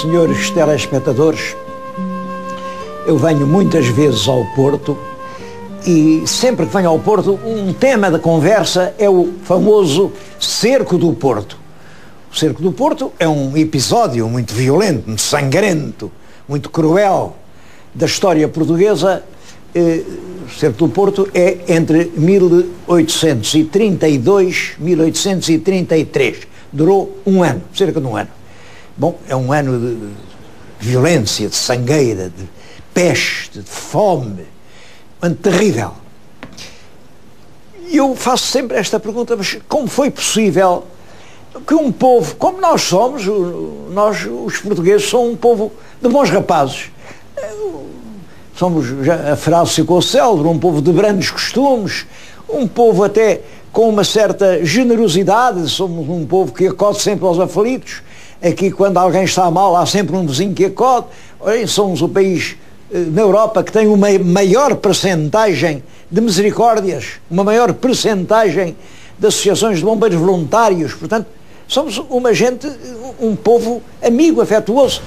senhores telespectadores, eu venho muitas vezes ao Porto e sempre que venho ao Porto um tema de conversa é o famoso Cerco do Porto. O Cerco do Porto é um episódio muito violento, muito sangrento, muito cruel da história portuguesa. O Cerco do Porto é entre 1832 e 1833. Durou um ano, cerca de um ano. Bom, é um ano de violência, de sangueira, de peste, de fome, um ano terrível. E eu faço sempre esta pergunta, mas como foi possível que um povo, como nós somos, nós os portugueses, somos um povo de bons rapazes, somos, já a frase ficou célebre, um povo de brandos costumes, um povo até com uma certa generosidade, somos um povo que acode sempre aos aflitos. Aqui, quando alguém está mal, há sempre um vizinho que acode. Somos o país na Europa que tem uma maior percentagem de misericórdias, uma maior percentagem de associações de bombeiros voluntários. Portanto, somos uma gente, um povo amigo, afetuoso.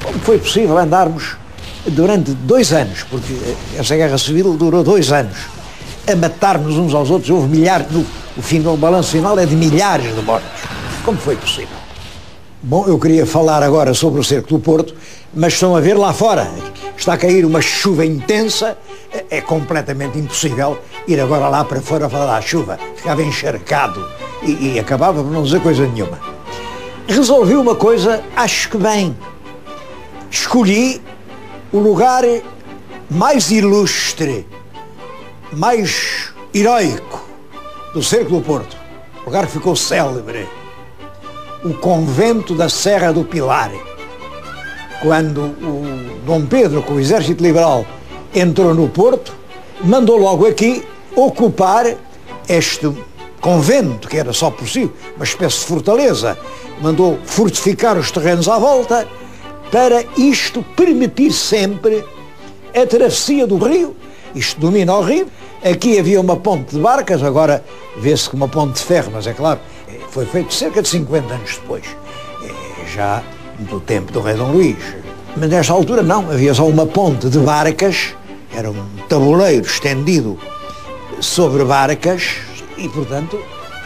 Como foi possível andarmos durante 2 anos, porque essa guerra civil durou 2 anos, a matar-nos uns aos outros? Houve milhares, o balanço final é de milhares de mortos. Como foi possível? Bom, eu queria falar agora sobre o Cerco do Porto, mas estão a ver lá fora, está a cair uma chuva intensa, é completamente impossível ir agora lá para fora falar da chuva, ficava encharcado e acabava por não dizer coisa nenhuma. Resolvi uma coisa, acho que bem, escolhi o lugar mais ilustre, mais heroico do Cerco do Porto, o lugar que ficou célebre, o convento da Serra do Pilar. Quando o Dom Pedro, com o exército liberal, entrou no Porto, mandou logo aqui ocupar este convento, que era só por si, uma espécie de fortaleza, mandou fortificar os terrenos à volta, para isto permitir sempre a travessia do rio. Isto domina o rio. Aqui havia uma ponte de barcas, agora vê-se como uma ponte de ferro, mas é claro, foi feito cerca de 50 anos depois, já do tempo do rei Dom Luís. Mas nesta altura não, havia só uma ponte de barcas, era um tabuleiro estendido sobre barcas e, portanto,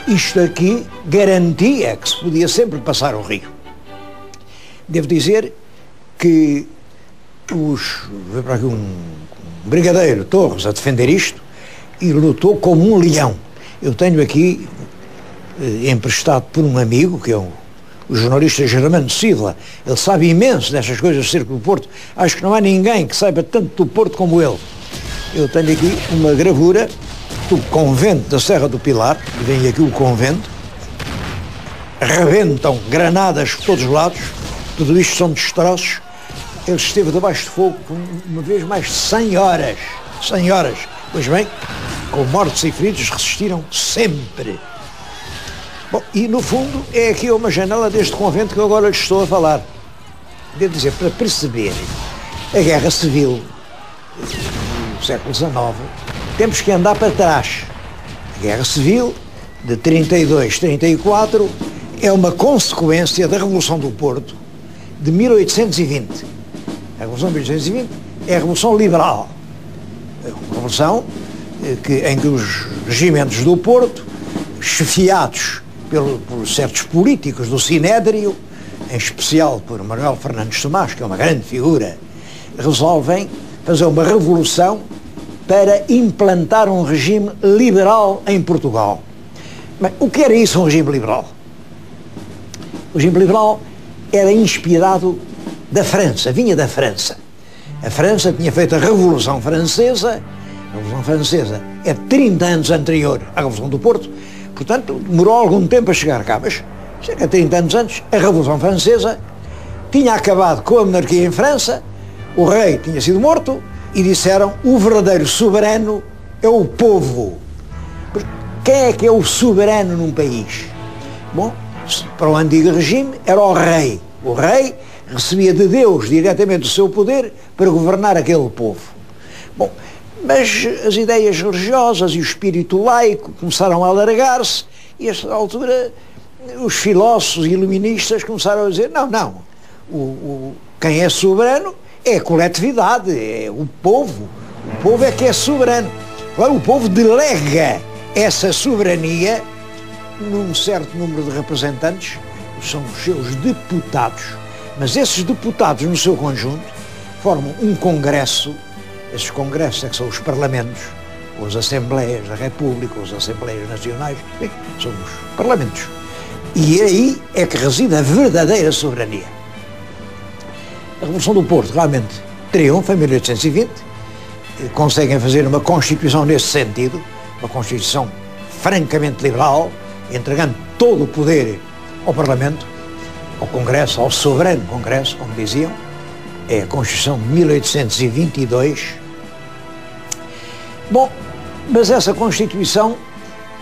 isto aqui garantia que se podia sempre passar o rio. Devo dizer que veio para aqui um brigadeiro Torres a defender isto e lutou como um leão. Eu tenho aqui, emprestado por um amigo, que é o jornalista Germano Silva, ele sabe imenso destas coisas do Cerco do Porto, acho que não há ninguém que saiba tanto do Porto como ele. Eu tenho aqui uma gravura do convento da Serra do Pilar, e vem aqui o convento, rebentam granadas por todos os lados, tudo isto são destroços. Ele esteve debaixo de fogo por uma vez mais de 100 horas. 100 horas. Pois bem, com mortos e feridos, resistiram sempre. Bom, e no fundo é aqui uma janela deste convento que eu agora lhes estou a falar. Devo dizer, para perceber a guerra civil do século XIX, temos que andar para trás. A guerra civil de 32, 34 é uma consequência da Revolução do Porto de 1820. A Revolução de 1820 é a Revolução Liberal. Uma revolução em que os regimentos do Porto, chefiados por certos políticos do Sinédrio, em especial por Manuel Fernandes Tomás, que é uma grande figura, resolvem fazer uma revolução para implantar um regime liberal em Portugal. Bem, o que era isso, um regime liberal? O regime liberal era inspirado da França, vinha da França. A França tinha feito a Revolução Francesa. A Revolução Francesa é 30 anos anterior à Revolução do Porto, portanto demorou algum tempo a chegar cá, mas cerca de 30 anos antes, a Revolução Francesa tinha acabado com a monarquia em França, o rei tinha sido morto e disseram: o verdadeiro soberano é o povo. Quem é que é o soberano num país? Bom, para o antigo regime era o rei. O rei recebia de Deus diretamente o seu poder para governar aquele povo. Bom, mas as ideias religiosas e o espírito laico começaram a alargar-se e, a esta altura, os filósofos e iluministas começaram a dizer: não, Quem é soberano é a coletividade, é o povo. O povo é que é soberano. Agora, o povo delega essa soberania num certo número de representantes, são os seus deputados, mas esses deputados, no seu conjunto, formam um congresso. Esses congressos é que são os parlamentos, ou as Assembleias da República, ou as Assembleias Nacionais, bem, são os parlamentos. E aí é que reside a verdadeira soberania. A Revolução do Porto realmente triunfa em 1820, conseguem fazer uma Constituição nesse sentido, uma Constituição francamente liberal, entregando todo o poder ao Parlamento, ao Congresso, ao soberano Congresso, como diziam. É a Constituição de 1822. Bom, mas essa Constituição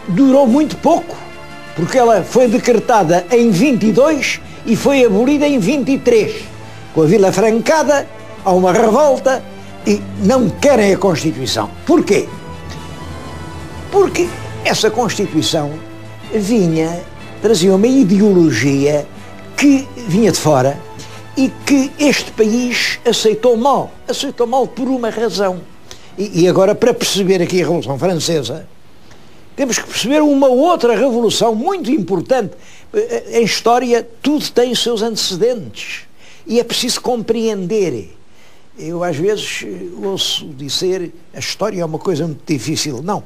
durou muito pouco, porque ela foi decretada em 22 e foi abolida em 23. Com a Vila Francada, há uma revolta e não querem a Constituição. Porquê? Porque essa Constituição trazia uma ideologia que vinha de fora e que este país aceitou mal por uma razão. E agora, para perceber aqui a Revolução Francesa, temos que perceber uma outra revolução muito importante. Em história, tudo tem os seus antecedentes e é preciso compreender. Eu, às vezes, ouço dizer a história é uma coisa muito difícil. Não.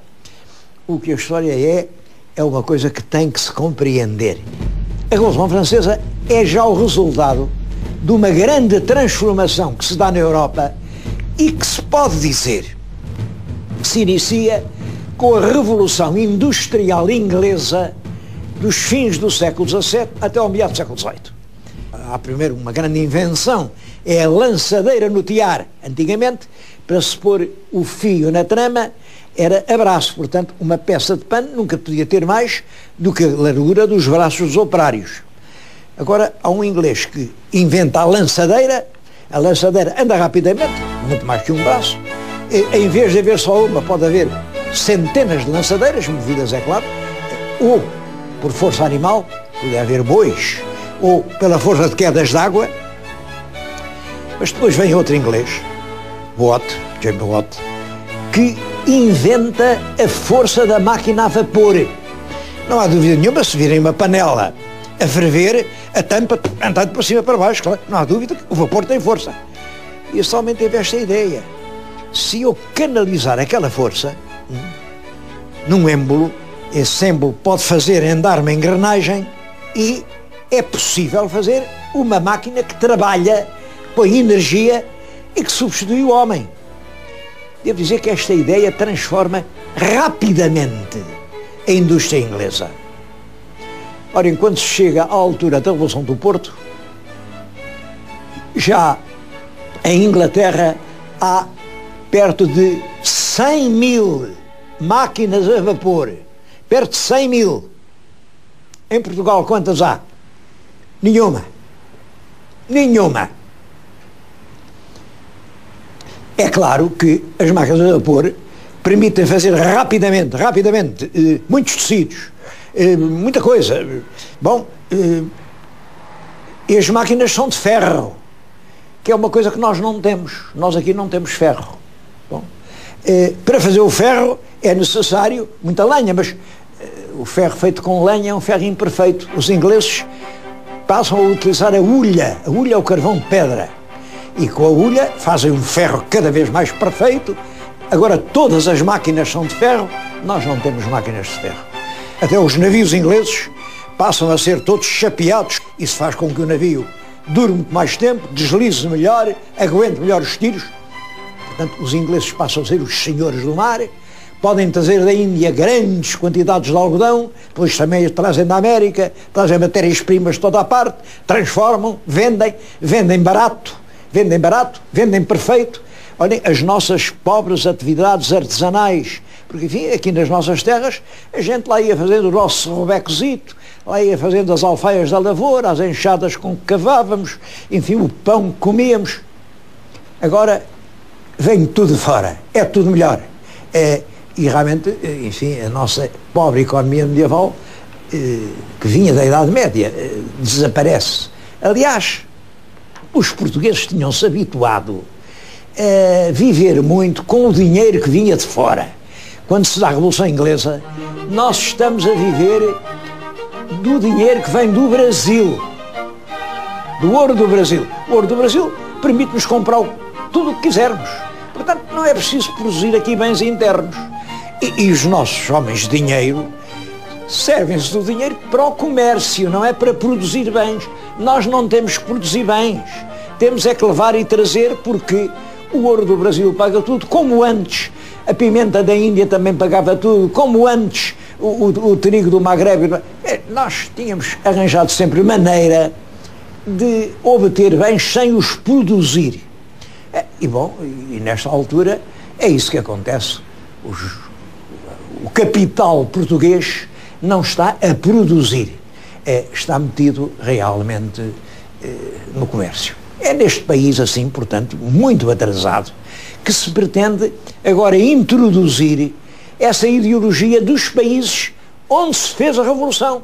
O que a história é uma coisa que tem que se compreender. A Revolução Francesa é já o resultado de uma grande transformação que se dá na Europa e que se pode dizer que se inicia com a Revolução Industrial Inglesa dos fins do século XVII até ao meado do século XVIII. Há primeiro uma grande invenção, é a lançadeira no tiar. Antigamente, para se pôr o fio na trama, era a braço, portanto, uma peça de pano nunca podia ter mais do que a largura dos braços dos operários. Agora, há um inglês que inventa a lançadeira anda rapidamente, muito mais que um braço, em vez de haver só uma, pode haver centenas de lançadeiras, movidas, é claro, ou por força animal, pode haver bois, ou pela força de quedas de água. Mas depois vem outro inglês, James Watt, que inventa a força da máquina a vapor. Não há dúvida nenhuma, se virem uma panela a ferver, a tampa andando para cima e para baixo, claro, não há dúvida que o vapor tem força. E eu somente teve esta ideia. Se eu canalizar aquela força num êmbolo, esse êmbolo pode fazer andar uma engrenagem e é possível fazer uma máquina que trabalha, põe energia e que substitui o homem. Devo dizer que esta ideia transforma rapidamente a indústria inglesa. Ora, enquanto se chega à altura da Revolução do Porto, já em Inglaterra há perto de 100 mil máquinas a vapor. Perto de 100 mil. Em Portugal, quantas há? Nenhuma. Nenhuma. É claro que as máquinas a vapor permitem fazer rapidamente, muitos tecidos, muita coisa. Bom, e as máquinas são de ferro, que é uma coisa que nós não temos. Nós aqui não temos ferro. Bom, para fazer o ferro é necessário muita lenha, mas o ferro feito com lenha é um ferro imperfeito. Os ingleses passam a utilizar a hulha. A hulha é o carvão de pedra. E com a hulha fazem um ferro cada vez mais perfeito. Agora todas as máquinas são de ferro, nós não temos máquinas de ferro. Até os navios ingleses passam a ser todos chapeados. Isso faz com que o navio dure muito mais tempo, deslize melhor, aguente melhor os tiros. Portanto, os ingleses passam a ser os senhores do mar, podem trazer da Índia grandes quantidades de algodão, depois também trazem da América, trazem matérias-primas de toda a parte, transformam, vendem barato, vendem perfeito. Olhem, as nossas pobres atividades artesanais, porque enfim, aqui nas nossas terras, a gente lá ia fazendo o nosso robecozito, lá ia fazendo as alfaias da lavoura, as enxadas com que cavávamos, enfim, o pão que comíamos. Agora, vem tudo de fora, é tudo melhor. E realmente, enfim, a nossa pobre economia medieval, que vinha da Idade Média, desaparece. Aliás, os portugueses tinham-se habituado a viver muito com o dinheiro que vinha de fora. Quando se dá a Revolução Inglesa, nós estamos a viver do dinheiro que vem do Brasil, do ouro do Brasil. O ouro do Brasil permite-nos comprar tudo o que quisermos. Portanto, não é preciso produzir aqui bens internos. E os nossos homens de dinheiro servem-se do dinheiro para o comércio, não é para produzir bens. Nós não temos que produzir bens. Temos é que levar e trazer, porque o ouro do Brasil paga tudo, como antes. A pimenta da Índia também pagava tudo, como antes o trigo do Magrebe. Nós tínhamos arranjado sempre maneira de obter bens sem os produzir. E bom, e nesta altura é isso que acontece. O capital português não está a produzir, está metido realmente no comércio. É neste país assim, portanto, muito atrasado, que se pretende agora introduzir essa ideologia dos países onde se fez a Revolução.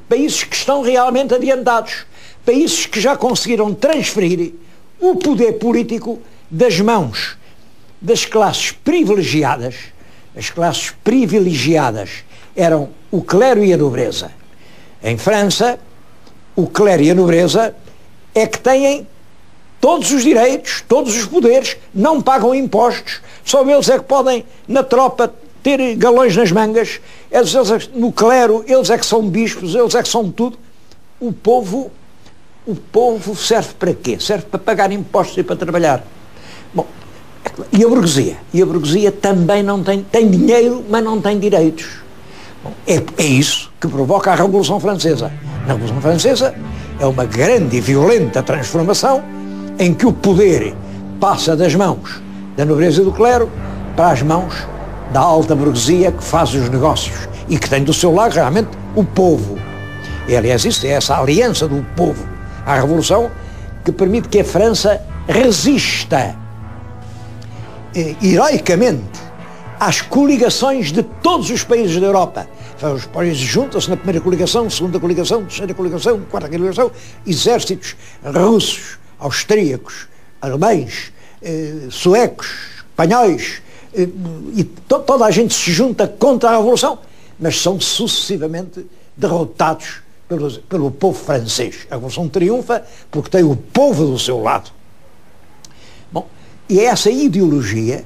Países que estão realmente adiantados, países que já conseguiram transferir o poder político das mãos das classes privilegiadas. As classes privilegiadas eram o clero e a nobreza. Em França, o clero e a nobreza é que têm todos os direitos, todos os poderes, não pagam impostos, só eles é que podem, na tropa, ter galões nas mangas, no clero, eles é que são bispos, eles é que são tudo. O povo serve para quê? Serve para pagar impostos e para trabalhar. Bom, e a burguesia? E a burguesia também não tem dinheiro, mas não tem direitos. Bom, é isso que provoca a Revolução Francesa. Na Revolução Francesa é uma grande e violenta transformação em que o poder passa das mãos da nobreza e do clero para as mãos da alta burguesia, que faz os negócios e que tem do seu lado realmente o povo. E aliás, isso é essa aliança do povo à Revolução que permite que a França resista heroicamente às coligações de todos os países da Europa. Os países juntam-se na primeira coligação, segunda coligação, terceira coligação, quarta coligação, exércitos russos, austríacos, alemães, suecos, espanhóis, e toda a gente se junta contra a Revolução, mas são sucessivamente derrotados pelo povo francês. A Revolução triunfa porque tem o povo do seu lado. Bom, e é essa ideologia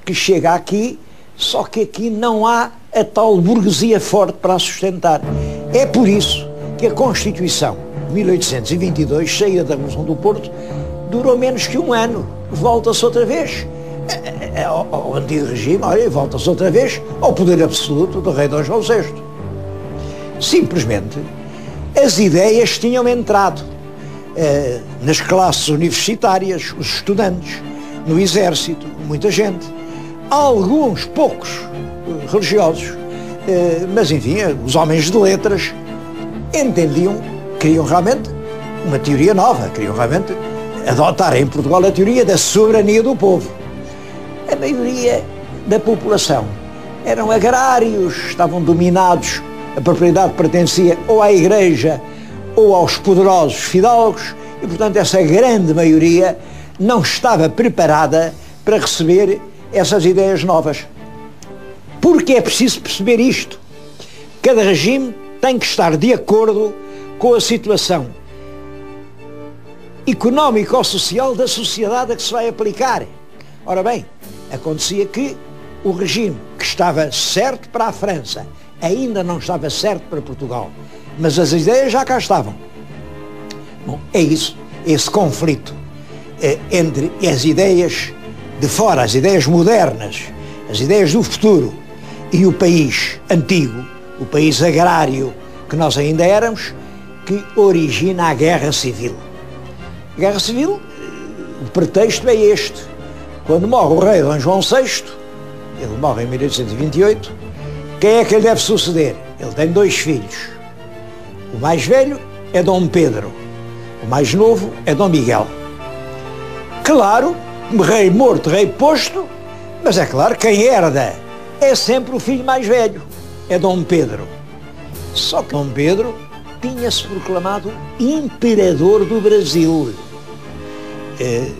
que chega aqui, só que aqui não há a tal burguesia forte para a sustentar. É por isso que a Constituição de 1822, cheia da Revolução do Porto, durou menos que um ano. Volta-se outra vez ao antigo regime, olha, volta-se outra vez ao poder absoluto do rei Dom João VI. Simplesmente, as ideias tinham entrado nas classes universitárias, os estudantes, no exército, muita gente, alguns poucos religiosos, mas enfim, os homens de letras entendiam, queriam realmente uma teoria nova, queriam realmente adotar em Portugal a teoria da soberania do povo. A maioria da população eram agrários, estavam dominados, a propriedade pertencia ou à igreja ou aos poderosos fidalgos e, portanto, essa grande maioria não estava preparada para receber essas ideias novas. Porque é preciso perceber isto. Cada regime tem que estar de acordo com a situação económica ou social da sociedade a que se vai aplicar. Ora bem, acontecia que o regime que estava certo para a França ainda não estava certo para Portugal, mas as ideias já cá estavam. Bom, é isso, esse conflito entre as ideias de fora, as ideias modernas, as ideias do futuro e o país antigo, o país agrário que nós ainda éramos, que origina a Guerra Civil. A Guerra Civil, o pretexto é este. Quando morre o rei Dom João VI, ele morre em 1828, quem é que lhe deve suceder? Ele tem 2 filhos. O mais velho é Dom Pedro, o mais novo é Dom Miguel. Claro, rei morto, rei posto, mas é claro, quem herda é sempre o filho mais velho, é Dom Pedro. Só que Dom Pedro tinha-se proclamado imperador do Brasil.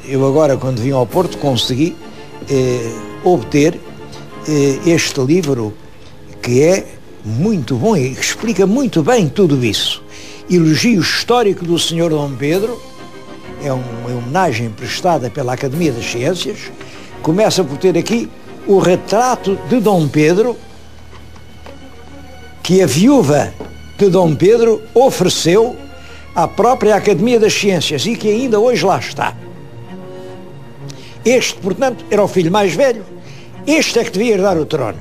eu agora, quando vim ao Porto, consegui obter este livro, que é muito bom e explica muito bem tudo isso. Elogio Histórico do Sr. Dom Pedro, é uma homenagem prestada pela Academia das Ciências. Começa por ter aqui o retrato de Dom Pedro, que a viúva de Dom Pedro ofereceu à própria Academia das Ciências e que ainda hoje lá está. Este, portanto, era o filho mais velho. Este é que devia herdar o trono.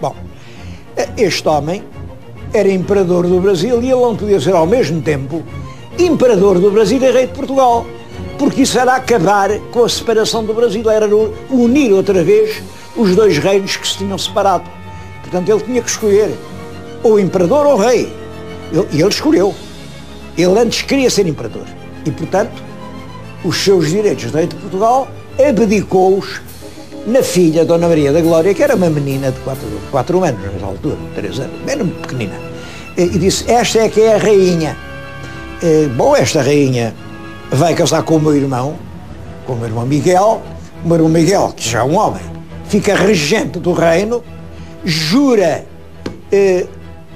Bom, este homem era imperador do Brasil e ele não podia ser ao mesmo tempo imperador do Brasil e rei de Portugal, porque isso era acabar com a separação do Brasil, era unir outra vez os dois reinos que se tinham separado. Portanto, ele tinha que escolher ou imperador ou rei. E ele escolheu. Ele antes queria ser imperador. E, portanto, os seus direitos de rei de Portugal abdicou-os na filha, Dona Maria da Glória, que era uma menina de 4 anos, nessa altura, 3 anos, era muito pequenina. E disse, esta é que é a rainha. Bom, esta rainha vai casar com o meu irmão Miguel. O meu irmão Miguel, que já é um homem, fica regente do reino, jura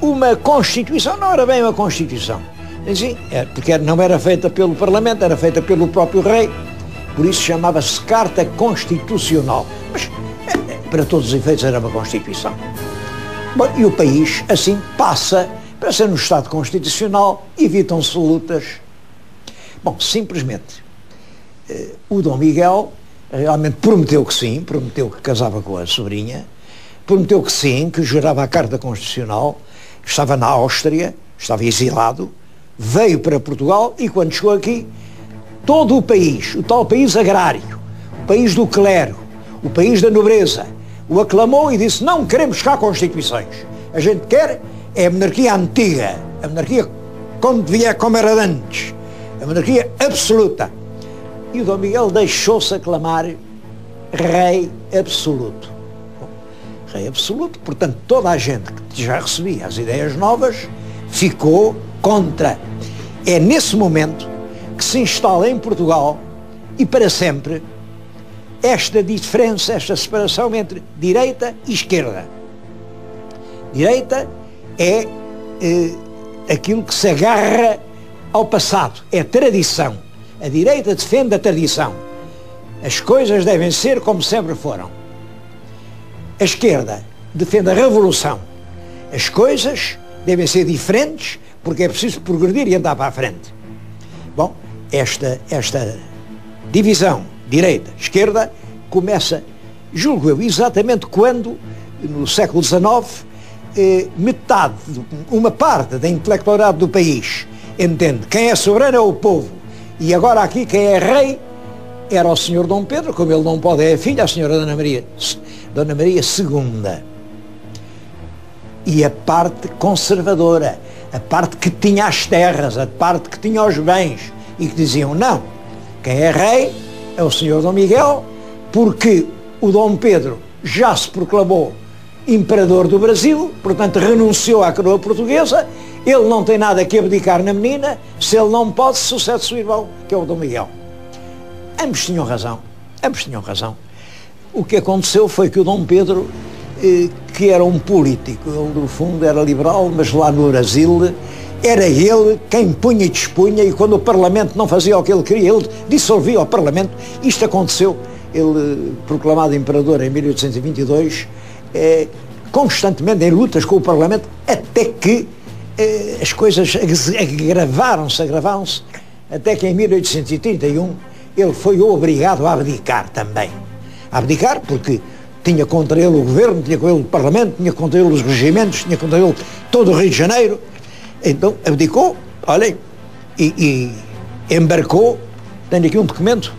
uma Constituição, não era bem uma Constituição, assim, porque não era feita pelo Parlamento, era feita pelo próprio rei, por isso chamava-se Carta Constitucional, mas para todos os efeitos era uma Constituição. Bom, e o país assim passa para ser um Estado Constitucional, evitam-se lutas. Bom, simplesmente o Dom Miguel realmente prometeu que sim, prometeu que casava com a sobrinha, prometeu que sim, que jurava a Carta Constitucional, estava na Áustria, estava exilado, veio para Portugal e quando chegou aqui, todo o país, o tal país agrário, o país do clero, o país da nobreza, o aclamou e disse, não queremos cá Constituições, a gente quer é a monarquia antiga, a monarquia como era antes, a monarquia absoluta. E o Dom Miguel deixou-se aclamar rei absoluto. Bom, rei absoluto, portanto, toda a gente que já recebia as ideias novas ficou contra. É nesse momento que se instala em Portugal, e para sempre, esta diferença, esta separação entre direita e esquerda. Direita é aquilo que se agarra ao passado, é tradição. A direita defende a tradição. As coisas devem ser como sempre foram. A esquerda defende a revolução. As coisas devem ser diferentes porque é preciso progredir e andar para a frente. Bom, esta divisão direita-esquerda começa, julgo eu, exatamente quando, no século XIX, metade, uma parte da intelectualidade do país entende quem é soberano é o povo e agora aqui quem é rei era o Sr. Dom Pedro, como ele não pode é a filha, a Sra. Dona Maria II. E a parte conservadora, a parte que tinha as terras, a parte que tinha os bens e que diziam não, quem é rei é o Sr. Dom Miguel, porque o Dom Pedro já se proclamou imperador do Brasil, portanto renunciou à coroa portuguesa, ele não tem nada que abdicar na menina, se ele não pode, sucede seu irmão, que é o Dom Miguel. Ambos tinham razão, ambos tinham razão. O que aconteceu foi que o Dom Pedro, que era um político, ele no fundo era liberal, mas lá no Brasil era ele quem punha e dispunha, e quando o Parlamento não fazia o que ele queria, ele dissolvia o Parlamento. Isto aconteceu, ele proclamado imperador em 1822, constantemente em lutas com o Parlamento, até que as coisas agravaram-se, até que em 1831 ele foi obrigado a abdicar também. A abdicar porque tinha contra ele o governo, tinha contra ele o Parlamento, tinha contra ele os regimentos, tinha contra ele todo o Rio de Janeiro. Então abdicou, olhem, e embarcou. Tenho aqui um documento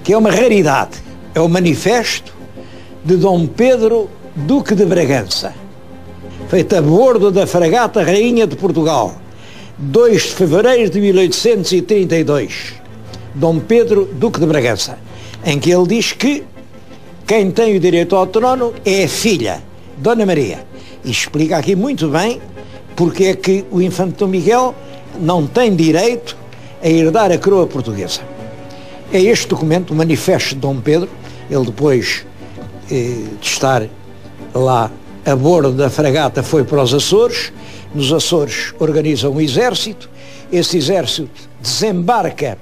que é uma raridade, é o manifesto de Dom Pedro, Duque de Bragança, feito a bordo da fragata Rainha de Portugal, 2 de fevereiro de 1832, Dom Pedro, Duque de Bragança, em que ele diz que quem tem o direito ao trono é a filha, Dona Maria, e explica aqui muito bem porque é que o infante Dom Miguel não tem direito a herdar a coroa portuguesa. é este documento, o Manifesto de Dom Pedro. Ele depois de estar lá a bordo da fragata foi para os Açores. Nos Açores organiza um exército. Esse exército desembarca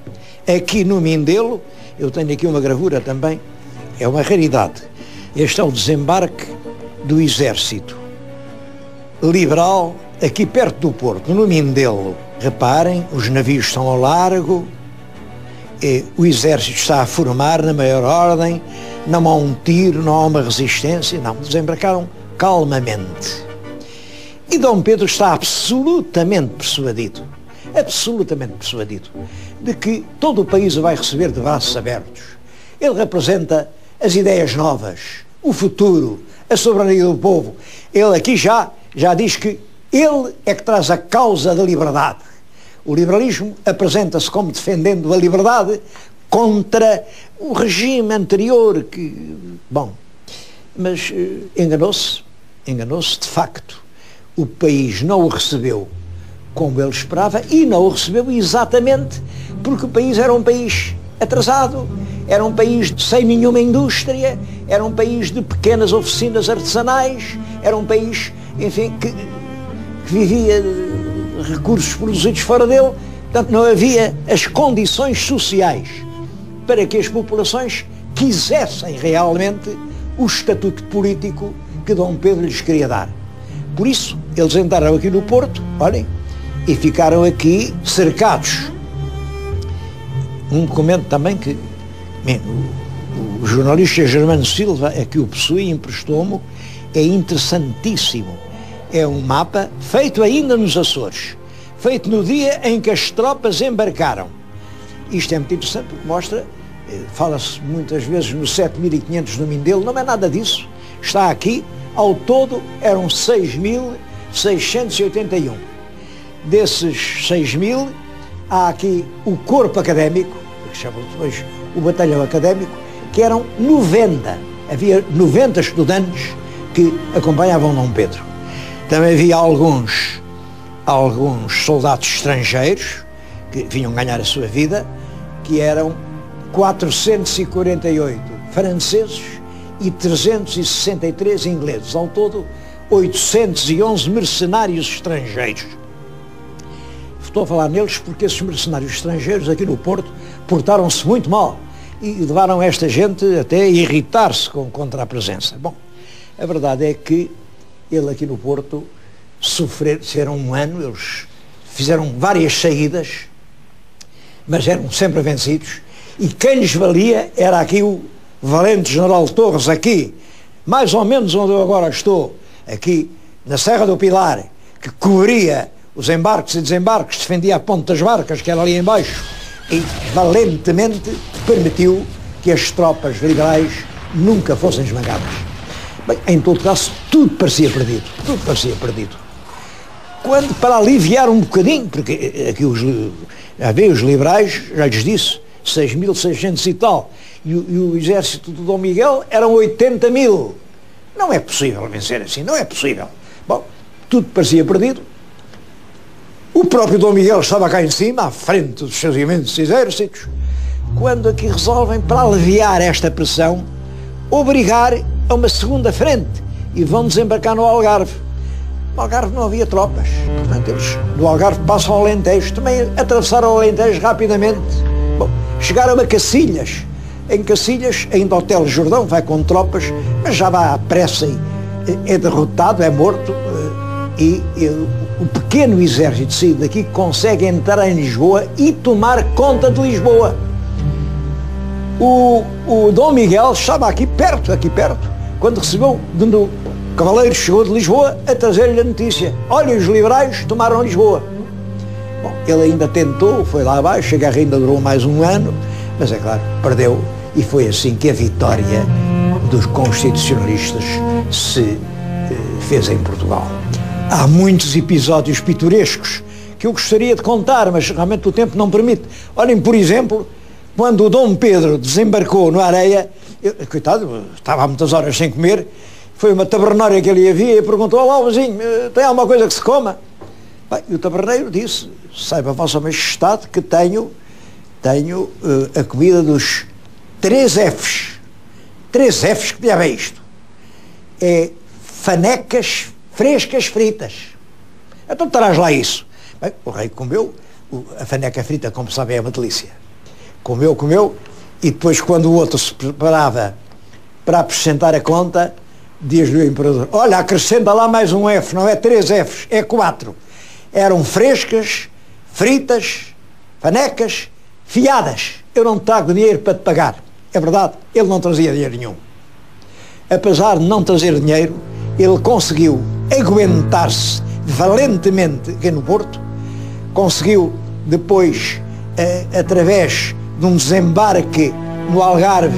aqui no Mindelo. Eu tenho aqui uma gravura também, é uma raridade. Este é o desembarque do exército liberal aqui perto do Porto, no Mindelo. Reparem, os navios estão ao largo, o exército está a formar na maior ordem, não há um tiro, não há uma resistência, não, desembarcaram calmamente. E Dom Pedro está absolutamente persuadido de que todo o país o vai receber de braços abertos. Ele representa as ideias novas, o futuro, a soberania do povo. Ele aqui já diz que ele é que traz a causa da liberdade. O liberalismo apresenta-se como defendendo a liberdade contra o regime anterior que... Bom, mas enganou-se, de facto. O país não o recebeu como ele esperava e não o recebeu exatamente porque o país era um país atrasado, era um país sem nenhuma indústria, era um país de pequenas oficinas artesanais, era um país, enfim, que vivia de recursos produzidos fora dele. Portanto, não havia as condições sociais para que as populações quisessem realmente o estatuto político que Dom Pedro lhes queria dar. Por isso, eles entraram aqui no Porto, olhem, e ficaram aqui cercados. Um documento também que o jornalista Germano Silva, é que o possui e emprestou-me, é interessantíssimo. É um mapa feito ainda nos Açores, feito no dia em que as tropas embarcaram. Isto é muito interessante porque mostra, fala-se muitas vezes no 7.500 no Mindelo, não é nada disso. Está aqui, ao todo eram 6.681. Desses 6.000, há aqui o corpo académico, que chama depois o batalhão académico, que eram 90. Havia 90 estudantes que acompanhavam Dom Pedro. Também havia alguns soldados estrangeiros que vinham ganhar a sua vida, que eram 448 franceses e 363 ingleses. Ao todo, 811 mercenários estrangeiros. Estou a falar neles porque esses mercenários estrangeiros aqui no Porto portaram-se muito mal e levaram esta gente até a irritar-se contra a presença. Bom, a verdade é que ele aqui no Porto sofreram um ano, eles fizeram várias saídas, mas eram sempre vencidos, e quem lhes valia era aqui o valente general Torres, aqui, mais ou menos onde eu agora estou, aqui na Serra do Pilar, que cobria os embarques e desembarques, defendia a Ponte das Barcas, que era ali embaixo, e valentemente permitiu que as tropas liberais nunca fossem esmagadas. Bem, em todo caso, tudo parecia perdido, Quando, para aliviar um bocadinho, porque aqui os liberais, já lhes disse, 6.600 e tal, e o exército de Dom Miguel eram 80.000. Não é possível vencer assim, não é possível. Bom, tudo parecia perdido. O próprio Dom Miguel estava cá em cima, à frente dos seus imensos exércitos, quando aqui resolvem, para aliviar esta pressão, obrigar a uma segunda frente e vão desembarcar no Algarve. No Algarve não havia tropas, portanto eles do Algarve passam ao Alentejo, também atravessaram o Alentejo rapidamente. Bom, chegaram a Cacilhas. Em Cacilhas, ainda o Hotel Jordão vai com tropas, mas já vai à pressa e é derrotado, é morto, e o pequeno exército saído daqui consegue entrar em Lisboa e tomar conta de Lisboa. O Dom Miguel estava aqui perto, quando recebeu, quando o cavaleiro chegou de Lisboa a trazer-lhe a notícia: olha, os liberais tomaram Lisboa. Bom, ele ainda tentou, foi lá abaixo, a guerra ainda durou mais um ano, mas é claro, perdeu, e foi assim que a vitória dos constitucionalistas se fez em Portugal. Há muitos episódios pitorescos que eu gostaria de contar, mas realmente o tempo não permite. Olhem, por exemplo, quando o Dom Pedro desembarcou no Areia, coitado, estava há muitas horas sem comer, foi uma tabernária que ali havia e perguntou: olá, vizinho, tem alguma coisa que se coma? Bem, e o taberneiro disse: saiba, Vossa Majestade, que tenho Tenho a comida dos 3 Fs. 3 Fs, que diabo é isto? É fanecas frescas fritas. Então traz lá isso. Bem, o rei comeu, a faneca frita, como sabem, é uma delícia. Comeu, e depois, quando o outro se preparava para acrescentar a conta, diz-lhe o imperador: olha, acrescenta lá mais um F, não é 3 Fs, é 4. Eram frescas, fritas, fanecas, fiadas. Eu não trago dinheiro para te pagar. É verdade, ele não trazia dinheiro nenhum. Apesar de não trazer dinheiro, ele conseguiu aguentar-se valentemente aqui no Porto, conseguiu depois, através de um desembarque no Algarve,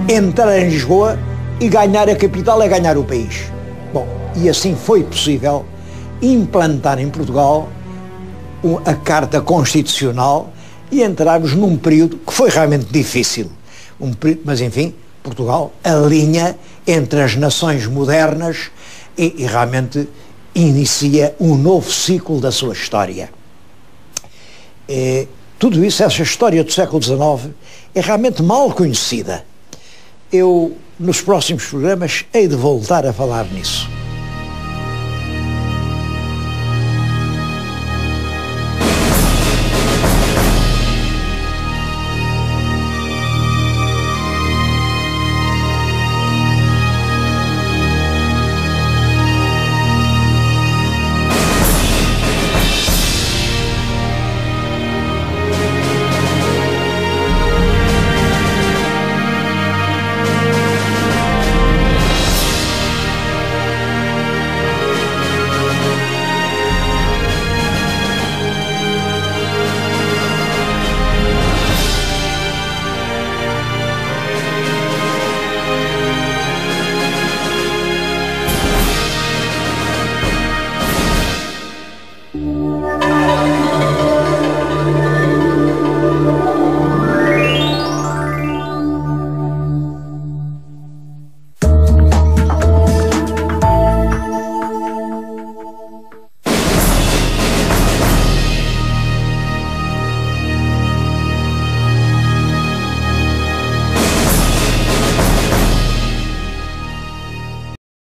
entrar em Lisboa e ganhar a capital, é ganhar o país. Bom, e assim foi possível implantar em Portugal a Carta Constitucional e entrarmos num período que foi realmente difícil. Mas, enfim, Portugal alinha entre as nações modernas e realmente inicia um novo ciclo da sua história. Tudo isso, essa história do século XIX, é realmente mal conhecida. Eu, nos próximos programas, hei de voltar a falar nisso.